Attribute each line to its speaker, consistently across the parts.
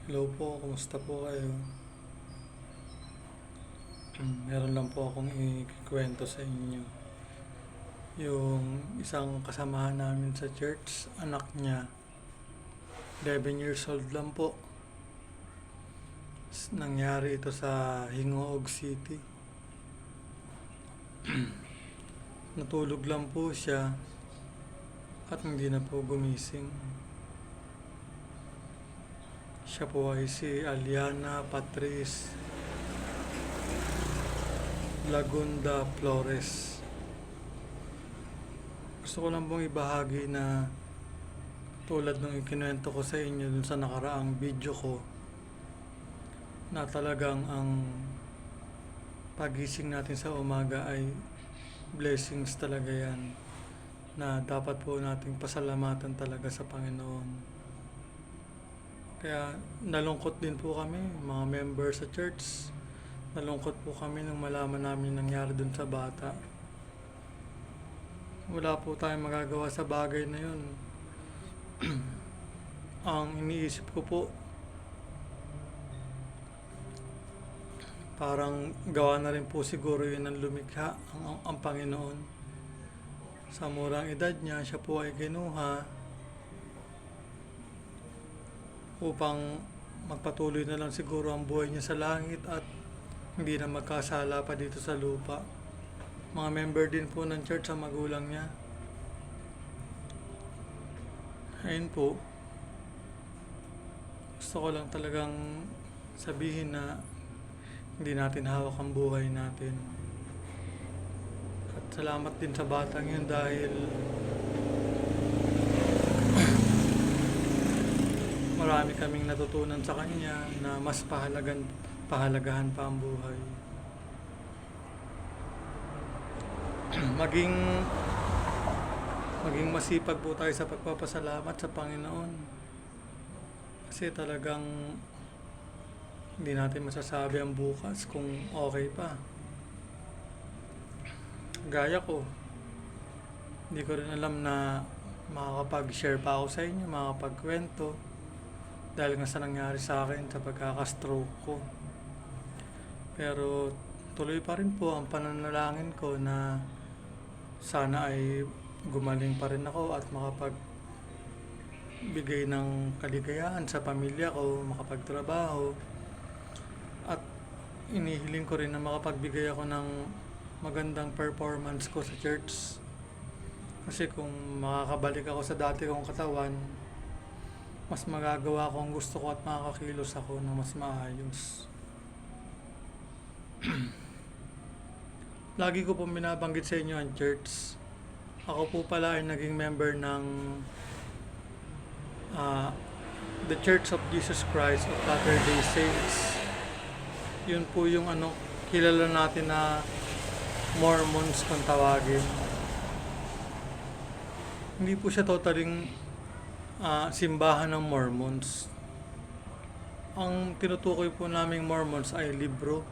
Speaker 1: Hello po, kumusta po kayo? Meron lang po akong ikikwento sa inyo. Yung isang kasamahan namin sa church, anak niya, 11 years old lang po. Nangyari ito sa Hingoog City. Natulog lang po siya at hindi na po gumising. Siya po ay si Aliana Patrice Lagunda Flores. Gusto ko lang pong ibahagi na tulad ng ikinuwento ko sa inyo dun sa nakaraang video ko, na talagang ang pagising natin sa umaga ay blessings talaga yan, na dapat po nating pasalamatan talaga sa Panginoon. Kaya nalungkot din po kami, mga member sa church. Nalungkot po kami nung malaman namin nangyari dun sa bata. Wala po tayong magagawa sa bagay na yun. Ang iniisip ko po, parang gawa na rin po siguro yun ng lumikha ang Panginoon. Sa murang edad niya, siya po ay kinuha upang magpatuloy na lang siguro ang buhay niya sa langit at hindi na magkasala pa dito sa lupa. Mga member din po ng church ang magulang niya. Ayun po, gusto ko lang talagang sabihin na hindi natin hawak ang buhay natin. At salamat din sa batang yun dahil marami kaming natutunan sa kanya na mas pahalagahan pa ang buhay. maging maging masipag po tayo sa pagpapasalamat sa Panginoon. Kasi talagang hindi natin masasabi ang bukas kung okay pa. Gaya ko, hindi ko rin alam na makakapag-share pa ako sa inyo, makakapagkwento dahil nga sa nangyari sa akin sa pagkaka-stroke ko. Pero tuloy pa rin po ang pananalangin ko na sana ay gumaling pa rin ako at makapagbigay ng kaligayahan sa pamilya ko, makapagtrabaho. At inihiling ko rin na makapagbigay ako ng magandang performance ko sa church. Kasi kung makakabalik ako sa dati kong katawan, mas magagawa ko ang gusto ko at makakakilos ako ng mas maayos. Lagi ko po binabanggit sa inyo ang church. Ako po pala ay naging member ng The Church of Jesus Christ of Latter-day Saints. Yun po yung kilala natin na Mormons kung tawagin. Hindi po siya totaling simbahan ng Mormons. Ang tinutukoy po naming Mormons ay libro,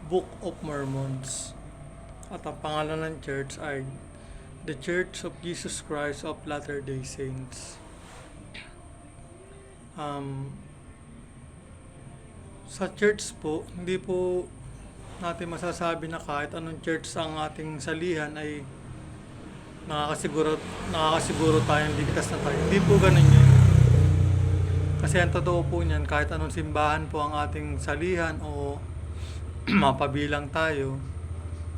Speaker 1: Book of Mormons. At ang pangalan ng church ay The Church of Jesus Christ of Latter-day Saints. Sa church po, hindi po natin masasabi na kahit anong church ang ating salihan ay nakakasiguro tayong ligtas na tayo. Hindi po ganun yun. Kasi ang totoo po niyan, kahit anong simbahan po ang ating salihan o mapabilang tayo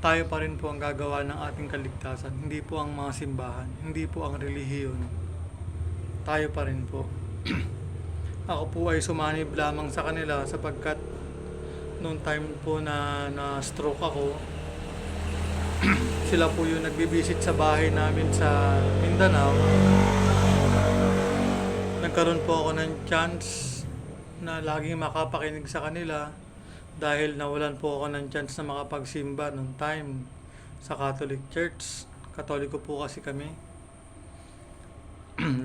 Speaker 1: pa rin po ang gagawa ng ating kaligtasan. Hindi po ang mga simbahan, hindi po ang relihiyon. Tayo pa rin po. Ako po ay sumanib lamang sa kanila sapagkat noong time po na stroke ako, sila po yung nagbibisit sa bahay namin sa Mindanao. Nagkaroon po ako ng chance na laging makapakinig sa kanila dahil nawalan po ako ng chance na makapagsimba noong time sa Catholic Church. Katoliko po kasi kami.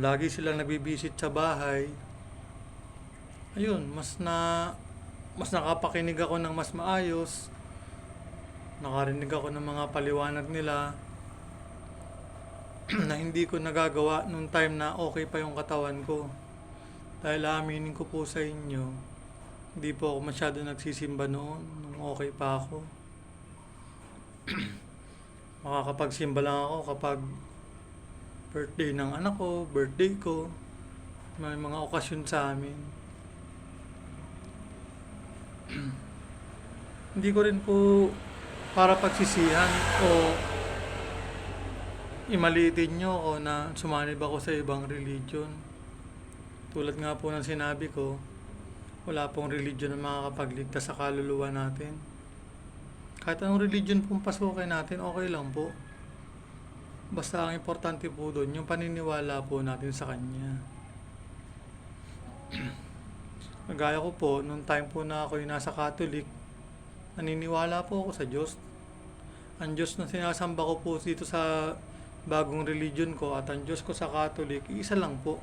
Speaker 1: Lagi silang nagbibisit sa bahay. Ayun, mas nakapakinig ako ng mas maayos. Nakarinig ako ng mga paliwanag nila na hindi ko nagagawa nung time na okay pa yung katawan ko. Dahil aaminin ko po sa inyo, hindi po ako masyado nagsisimba noon, nung okay pa ako. Makakapagsimba lang ako kapag birthday ng anak ko, birthday ko, may mga okasyon sa amin. Hindi ko rin po para pagsisihan o imalitin nyo ako na sumanib ako sa ibang religion. Tulad nga po ng sinabi ko, wala pong religion na makakapagligtas sa kaluluwa natin. Kahit anong religion pong pasukin natin, okay lang po. Basta ang importante po doon, yung paniniwala po natin sa Kanya. Gaya ko po, nung time po na ako yung nasa Catholic, naniniwala po ako sa Diyos. Ang Diyos na sinasamba ko po dito sa bagong religion ko at ang Diyos ko sa Catholic, isa lang po.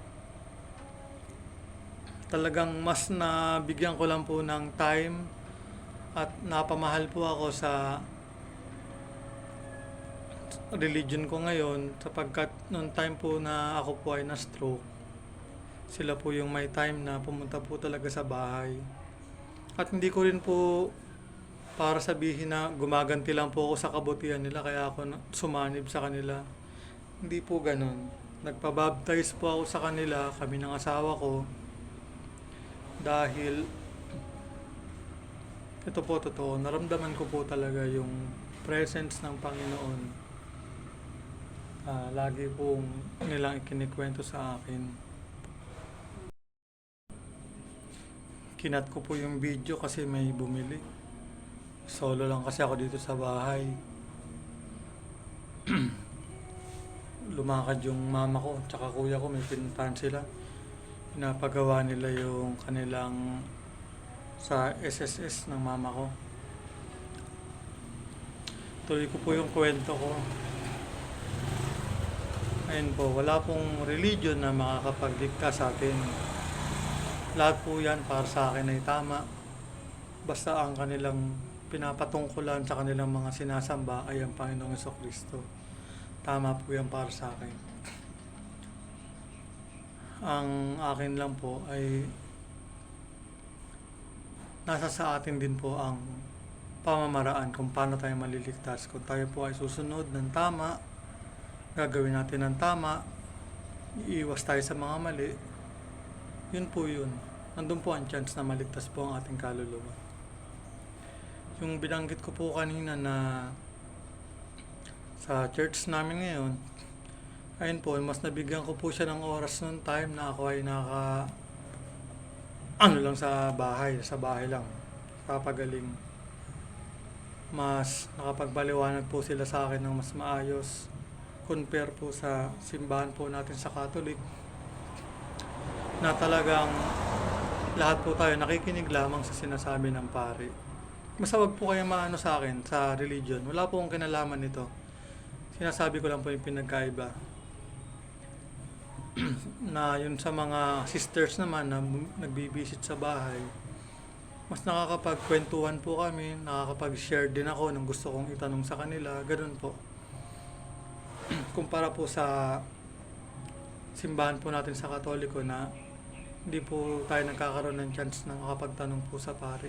Speaker 1: Talagang mas nabigyan ko lang po ng time at napamahal po ako sa religion ko ngayon sapagkat noong time po na ako po ay na-stroke, sila po yung may time na pumunta po talaga sa bahay. At hindi ko rin po para sabihin na gumaganti lang po ako sa kabutihan nila kaya ako sumanib sa kanila. Hindi po ganun. Nagpabaptize po ako sa kanila, kami ng asawa ko, dahil ito po totoo, naramdaman ko po talaga yung presence ng Panginoon. Lagi pong nilang ikinikwento sa akin. Kinat ko po yung video kasi may bumili. Solo lang kasi ako dito sa bahay. Lumakad yung mama ko tsaka kuya ko, may pinuntahan sila. Pinapagawa nila yung kanilang sa SSS ng mama ko. Tuloy ko po yung kwento ko. Ayun po, wala pong religion na makakapagligtas sa atin. Lahat po yan para sa akin ay tama. Basta ang kanilang pinapatungkulan sa kanilang mga sinasamba ay ang Panginoong Jesucristo. Tama po yan para sa akin. Ang akin lang po ay nasa sa atin din po ang pamamaraan kung paano tayo maliligtas. Kung tayo po ay susunod ng tama, gagawin natin ng tama, iiwas tayo sa mga mali, yun po yun. Nandun po ang chance na maligtas po ang ating kaluluwa. Yung binanggit ko po kanina na sa church namin ngayon, ayun po, mas nabigyan ko po siya ng oras noong time na ako ay lang sa bahay lang, papagaling. Mas nakapagbaliwanag po sila sa akin ng mas maayos compare po sa simbahan po natin sa Catholic na talagang lahat po tayo nakikinig lamang sa sinasabi ng pari. Basta wag po kayo maano sa akin sa religion. Wala po akong kinalaman nito. Sinasabi ko lang po yung pinagkaiba. Na yun sa mga sisters naman na nagbibisit sa bahay, mas nakakapagkwentuhan po kami, nakakapag-share din ako ng gusto kong itanong sa kanila, ganun po. Kumpara po sa simbahan po natin sa Katoliko na hindi po tayo nagkakaroon ng chance na makapagtanong po sa pari.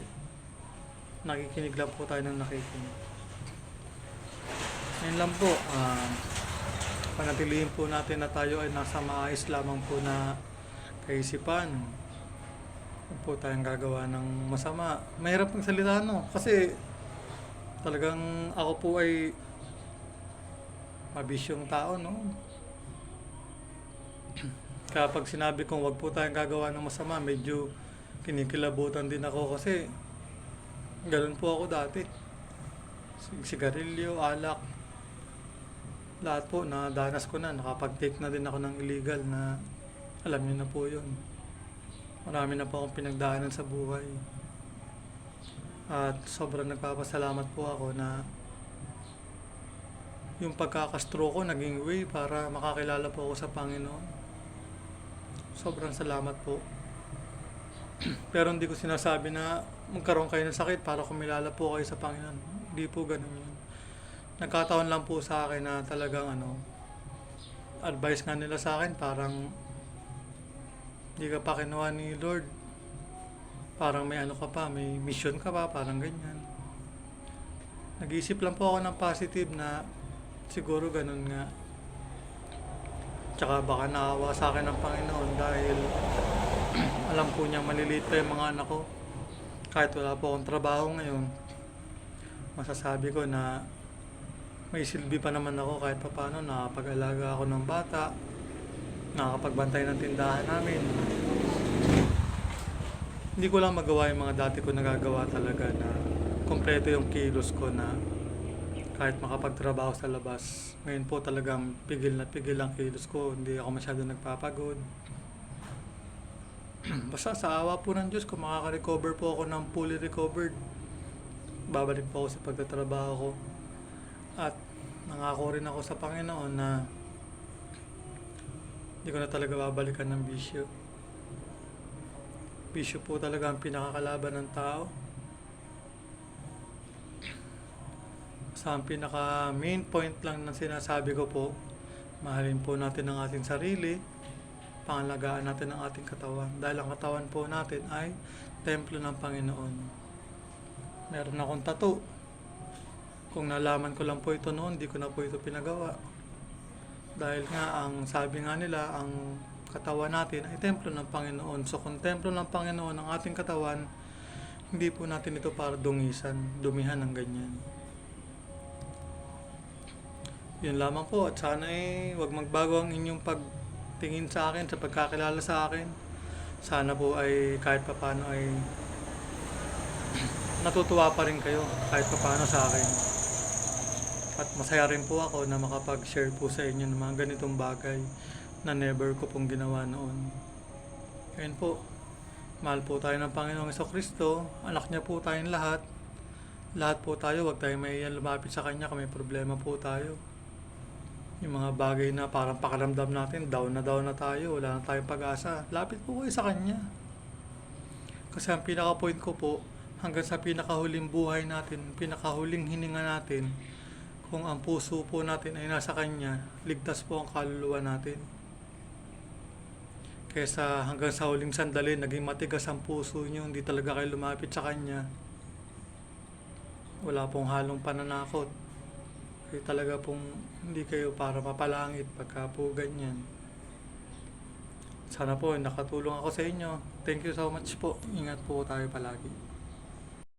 Speaker 1: Nakikinig lang po tayo ng nakikinig. Yan lang po. Panatilihin po natin na tayo ay nasa maayos lamang po na kaisipan. Huwag po tayong gagawa ng masama. Mahirap magsalita, no? Kasi talagang ako po ay mabisyong tao, no? Kaya pag sinabi kong wag po tayong gagawa ng masama, medyo kinikilabutan din ako kasi ganun po ako dati. Sigarilyo, alak, lahat po, nadanas ko na. Nakapag-take na din ako ng illegal na alam niyo na po yun. Marami na po akong pinagdaanan sa buhay. At sobrang nagpapasalamat po ako na yung pagkakastroke ko naging way para makakilala po ako sa Panginoon. Sobrang salamat po. Pero hindi ko sinasabi na magkaroon kayo ng sakit para kumilala po kayo sa Panginoon. Hindi po ganun yun. Nagkataon lang po sa akin na talagang advice nga nila sa akin parang Hindi ka pa kinuha ni Lord. Parang may ano ka pa, may mission ka pa, parang ganyan. Nag-iisip lang po ako ng positive na siguro ganun nga. Tsaka baka naawa sa akin ng Panginoon dahil alam po niya maliliit pa yung mga anak ko. Kahit wala po akong trabaho ngayon, masasabi ko na may silbi pa naman ako kahit papaano. Nakapag-alaga ako ng bata, nakakapagbantay ng tindahan namin. Hindi ko lang magawa yung mga dati ko nagagawa talaga na kompleto yung kilos ko na kahit makapagtrabaho sa labas. Ngayon po talagang pigil na pigil ang kilos ko. Hindi ako masyado nagpapagod. Basta sa awa po ng Diyos, kung makaka-recover po ako ng fully recovered, babalik po ako sa pagtatrabaho ko. At nangako rin ako sa Panginoon na hindi ko na talaga babalikan ng bisyo. Bisyo po talaga ang pinakakalaban ng tao. Sa ang pinaka main point lang ng sinasabi ko po, mahalin po natin ang ating sarili, pangalagaan natin ang ating katawan. Dahil ang katawan po natin ay templo ng Panginoon. Meron akong tattoo. Kung nalaman ko lang po ito noon, di ko na po ito pinagawa. Dahil nga, ang sabi nga nila, ang katawan natin ay templo ng Panginoon. So kung templo ng Panginoon ang ating katawan, hindi po natin ito para dungisan, dumihan ng ganyan. Yun lamang po, at sana wag magbago ang inyong pagtingin sa akin, sa pagkakilala sa akin. Sana po ay kahit papano ay natutuwa pa rin kayo kahit papano sa akin. At masaya rin po ako na makapag-share po sa inyo ng mga ganitong bagay na never ko pong ginawa noon. Ayun po, mahal po tayo ng Panginoong Jesucristo, anak niya po tayong lahat. Lahat po tayo, wag tayong maiyan lumapit sa Kanya kung may problema po tayo. Yung mga bagay na parang pakaramdam natin, down na tayo, wala na tayong pag-asa, lapit po kayo sa Kanya. Kasi ang pinaka-point ko po, hanggang sa pinakahuling buhay natin, pinakahuling hininga natin, kung ang puso po natin ay nasa Kanya, ligtas po ang kaluluwa natin. Kesa hanggang sa huling sandali, naging matigas ang puso nyo, hindi talaga kayo lumapit sa Kanya. Wala pong halong pananakot. Kaya talaga pong hindi kayo para mapalangit pagka po ganyan. Sana po nakatulong ako sa inyo. Thank you so much po. Ingat po tayo palagi.